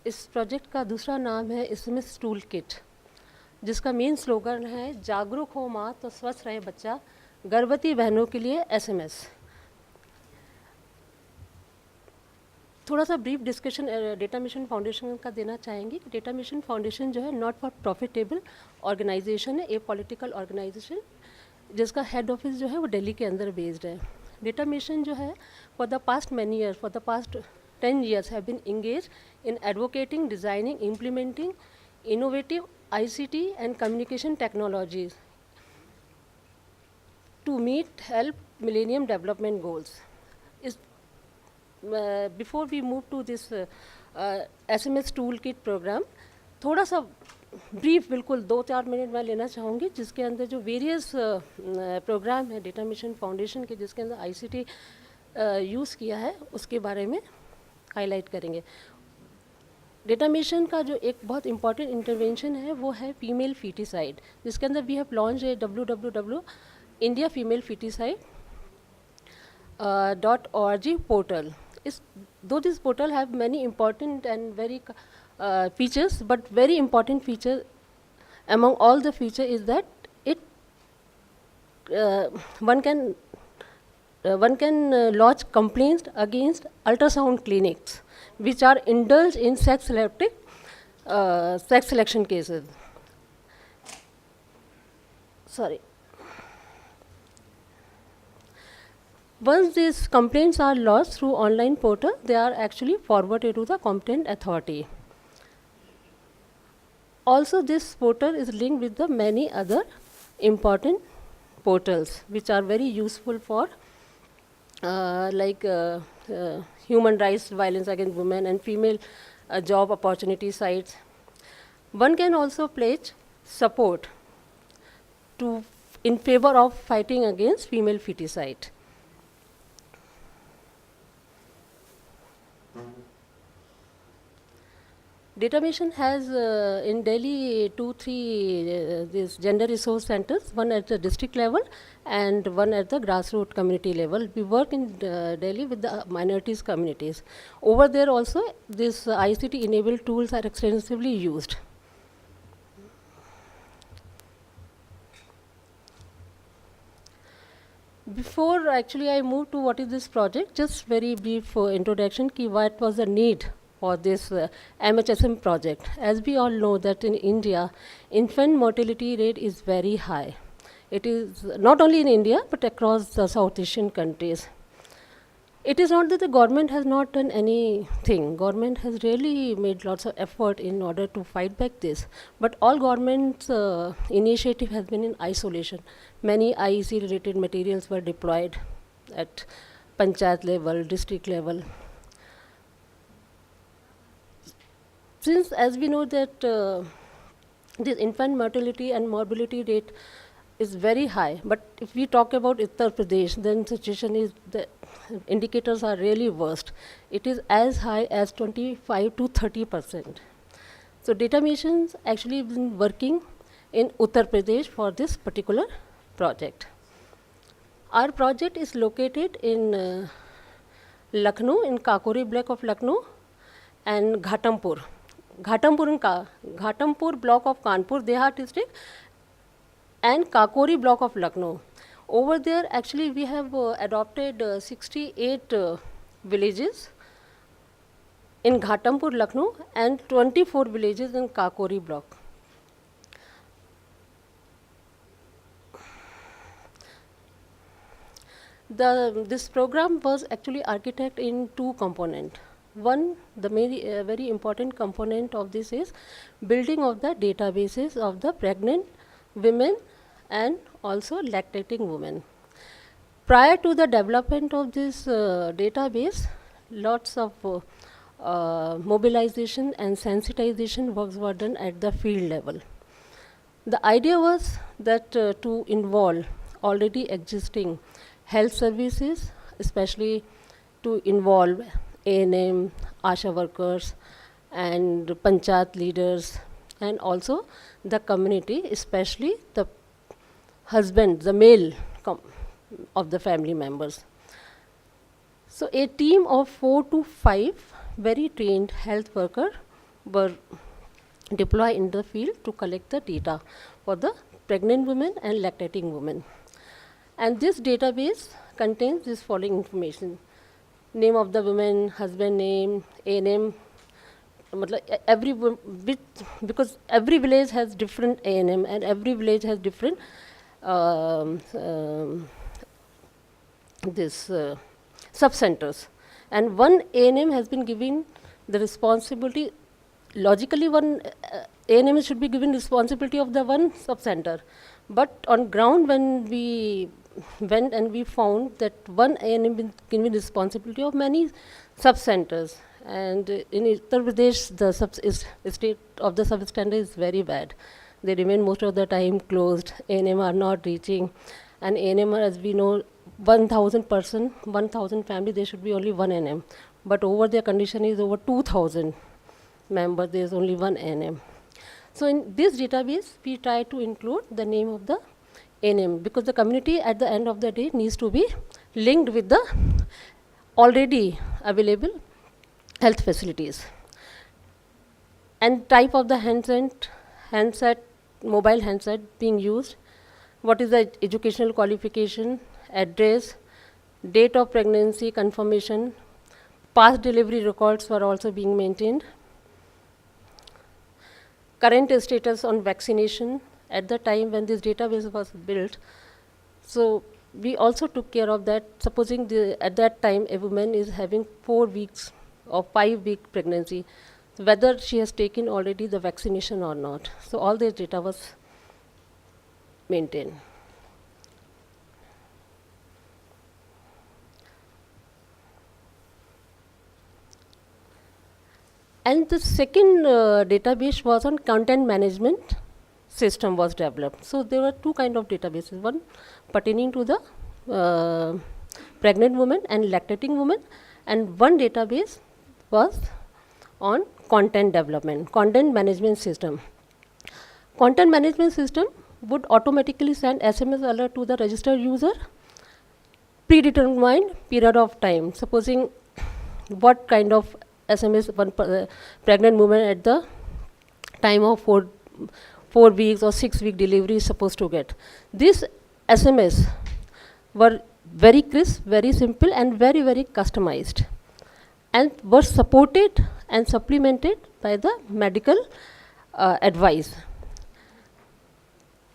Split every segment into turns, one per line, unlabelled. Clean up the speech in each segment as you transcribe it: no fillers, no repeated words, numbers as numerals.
इस प्रोजेक्ट का दूसरा नाम है एसएमएस टूल किट, जिसका मेन स्लोगन है जागरूक हो माँ तो स्वस्थ रहे बच्चा, गर्भवती बहनों के लिए एसएमएस। थोड़ा सा brief discussion data mission foundation का देना चाहेंगे। डेटा मिशन फाउंडेशन जो है नॉट फॉर प्रॉफिटेबल ऑर्गेनाइजेशन है, ए पॉलिटिकल ऑर्गेनाइजेशन, जिसका हेड ऑफिस जो है वो दिल्ली के अंदर बेस्ड है। डेटा मिशन जो है for the past many year, for the past 10 years have been engaged in advocating, designing, implementing innovative ICT and communication technologies to meet help Millennium Development Goals. Is before we move to this SMS toolkit program, थोड़ा सा brief बिल्कुल 2-4 minute मैं लेना चाहूँगी, जिसके अंदर जो various programme है डेटा मिशन फाउंडेशन के, जिसके अंदर ICT यूज़ किया है, उसके बारे में हाईलाइट करेंगे। डेटा मिशन का जो एक बहुत इंपॉर्टेंट इंटरवेंशन है वो है फीमेल फीटिसाइड, जिसके अंदर we have launch a www.indiafemalefeticide.org portal. Though this portal have many important and very features, but very important feature among all the feature is that it one can lodge complaints against ultrasound clinics which are indulged in sex selection cases. Sorry. Once these complaints are lodged through online portal, they are actually forwarded to the competent authority. Also, this portal is linked with the many other important portals which are very useful for human rights, violence against women, and female job opportunity sites. One can also pledge support in favor of fighting against female feticide. Data Mission has in Delhi 2-3 these gender resource centers, one at the district level and one at the grassroots community level. We work in Delhi with the minorities communities. Over there also, these ICT enabled tools are extensively used. Before actually I move to what is this project, just very brief introduction ki what was the need for this MHSM project. As we all know that in India, infant mortality rate is very high. It is not only in India, but across the South Asian countries. It is not that the government has not done anything. Government has really made lots of effort in order to fight back this. But all government's initiative has been in isolation. Many IEC related materials were deployed at panchayat level, district level. Since, as we know that this infant mortality and morbidity rate is very high, but if we talk about Uttar Pradesh, then situation is, the indicators are really worst. It is as high as 25 to 30%. So Data Mission's actually been working in Uttar Pradesh for this particular project. Our project is located in Lucknow, in Kakori block of Lucknow, and Ghatampur block of Kanpur Dehat district, and Kakori block of Lucknow. Over there actually we have adopted 68 villages in Ghatampur, Lucknow, and 24 villages in Kakori block. This program was actually architected in two components. One, the very important component of this is building of the databases of the pregnant women and also lactating women. Prior to the development of this database, lots of mobilization and sensitization works were done at the field level. The idea was that to involve already existing health services, especially to involve ANM, ASHA workers, and panchayat leaders, and also the community, especially the husband, the male of the family members. So a team of 4 to 5 very trained health workers were deployed in the field to collect the data for the pregnant women and lactating women. And this database contains this following information: name of the woman, husband name, ANM, because every village has different ANM and every village has different um, um, this sub-centers. And one ANM has been given the responsibility, logically one ANM should be given responsibility of the one sub-center. But on ground, when we went and we found that one ANM been given responsibility of many sub-centers. And in Uttar Pradesh, the state of the sub-center is very bad. They remain most of the time closed. ANM are not reaching. And ANM, as we know, 1,000 person, 1,000 family, there should be only one ANM. But over their condition is over 2,000 members, there is only one ANM. So in this database, we try to include the name of the ANM, because the community at the end of the day needs to be linked with the already available health facilities. And type of the handset, mobile handset being used, what is the educational qualification, address, date of pregnancy confirmation, past delivery records were also being maintained, current status on vaccination at the time when this database was built. So we also took care of that. Supposing at that time a woman is having 4 weeks or 5-week pregnancy, whether she has taken already the vaccination or not. So all this data was maintained. And the second database was on content management system was developed. So there were 2 kind of databases, one pertaining to the pregnant woman and lactating woman, and one database was on content development, content management system. Content management system would automatically send SMS alert to the registered user, predetermined period of time. Supposing what kind of SMS one pregnant woman at the time of 4 weeks or 6-week delivery is supposed to get. This SMS were very crisp, very simple, and very, very customized, and were supported and supplemented by the medical advice.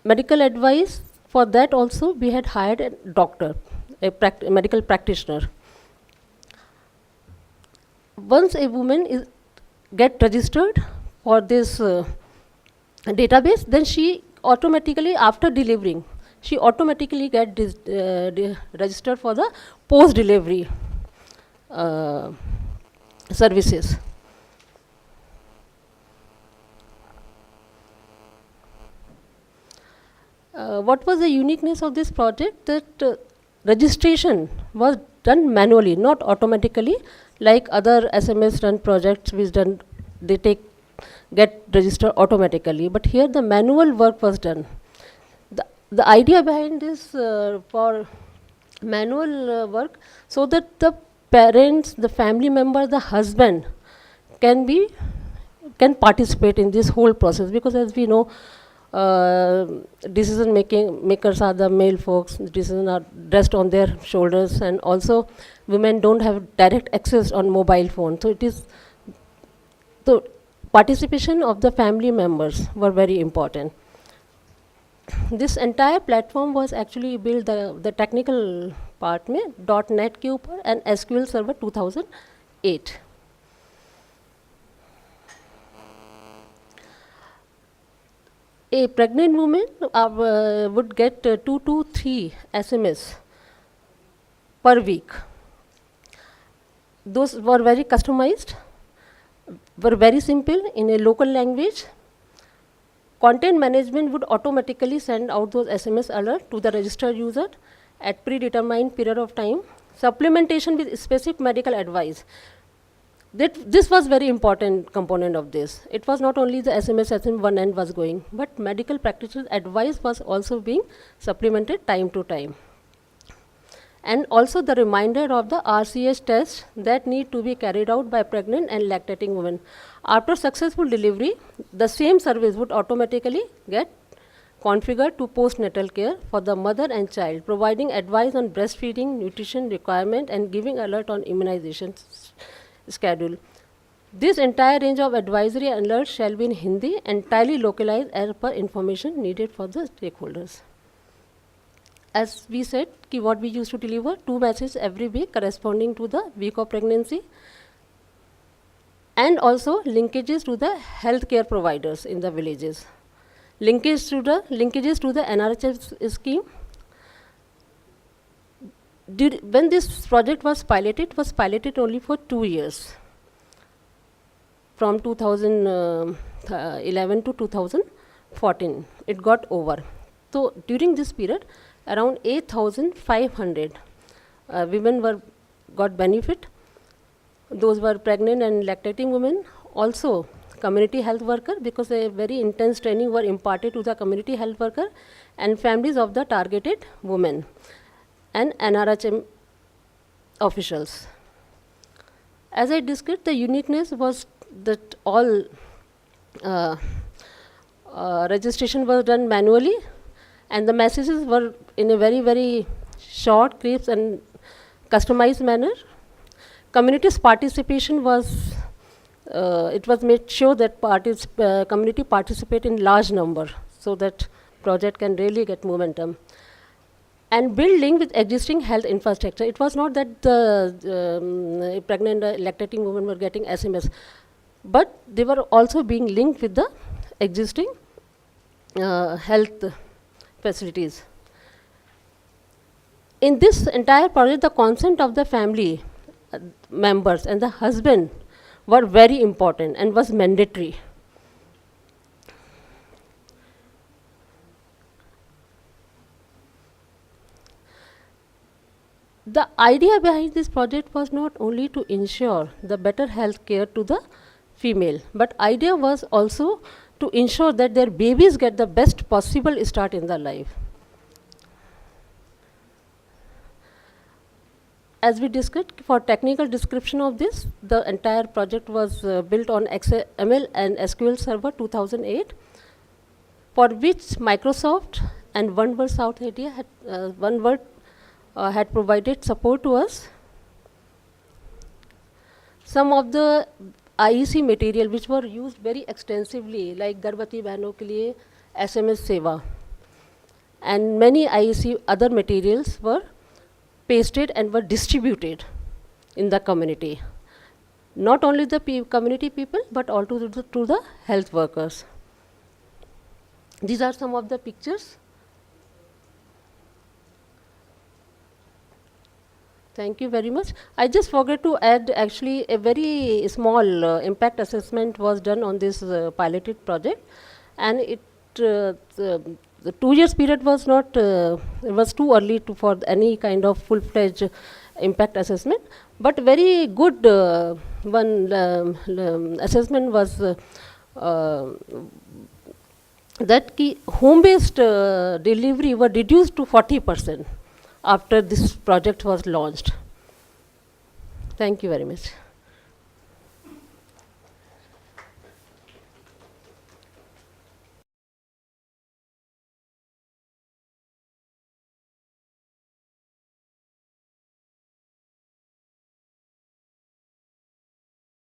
Medical advice, for that also we had hired a doctor, a medical practitioner. Once a woman get registered for this database, then she automatically, after delivering, she automatically get registered for the post-delivery services. What was the uniqueness of this project? That registration was done manually, not automatically, like other SMS run projects which done, they get registered automatically. But here the manual work was done. The idea behind this for manual work, so that the parents, the family member, the husband can participate in this whole process, because as we know, decision makers are the male folks. Decisions are rest on their shoulders, and also women don't have direct access on mobile phone. So it is the participation of the family members were very important. This entire platform was actually built, the technical part में .NET के ऊपर and SQL Server 2008. A pregnant woman would get 2 to 3 SMS per week. Those were very customized, were very simple in a local language. Content management would automatically send out those SMS alert to the registered user at predetermined period of time. Supplementation with specific medical advice. This was very important component of this. It was not only the SMS one end was going, but medical practitioners' advice was also being supplemented time to time. and also the reminder of the RCH tests that need to be carried out by pregnant and lactating women. After successful delivery, the same service would automatically get configured to postnatal care for the mother and child, providing advice on breastfeeding, nutrition requirement, and giving alert on immunization schedule. This entire range of advisory alerts shall be in Hindi, entirely localized as per information needed for the stakeholders. As we said, what we used to deliver 2 messages every week corresponding to the week of pregnancy, and also linkages to the healthcare providers in the villages. Linkages to the NRHS scheme. When this project was piloted, it was piloted only for 2 years, from 2011 to 2014. It got over. So during this period, around 8,500 women got benefit. Those were pregnant and lactating women. Also, community health worker, because a very intense training were imparted to the community health worker and families of the targeted women and NRHM officials. As I discussed, the uniqueness was that all registration was done manually, and the messages were in a very, very short, crisp and customized manner. Community's participation was, it was made sure that community participate in large number so that project can really get momentum. And build link with existing health infrastructure. It was not that the pregnant lactating women were getting SMS, but they were also being linked with the existing health facilities. In this entire project, the consent of the family members and the husband were very important and was mandatory. The idea behind this project was not only to ensure the better health care to the female, but idea was also to ensure that their babies get the best possible start in their life. As we discussed, for technical description of this, the entire project was built on XML and SQL Server 2008, for which Microsoft and OneWorld South India had provided support to us. Some of the IEC material which were used very extensively, like Garbhati Bahno ke liye SMS Seva, and many IEC other materials were pasted and were distributed in the community. Not only the community people, but also to the health workers. These are some of the pictures. Thank you very much. I just forgot to add, actually, a very small impact assessment was done on this piloted project, and it the 2 years period was not, it was too early for any kind of full-fledged impact assessment, but very good assessment was that home-based delivery were reduced to 40% after this project was launched. Thank you very much.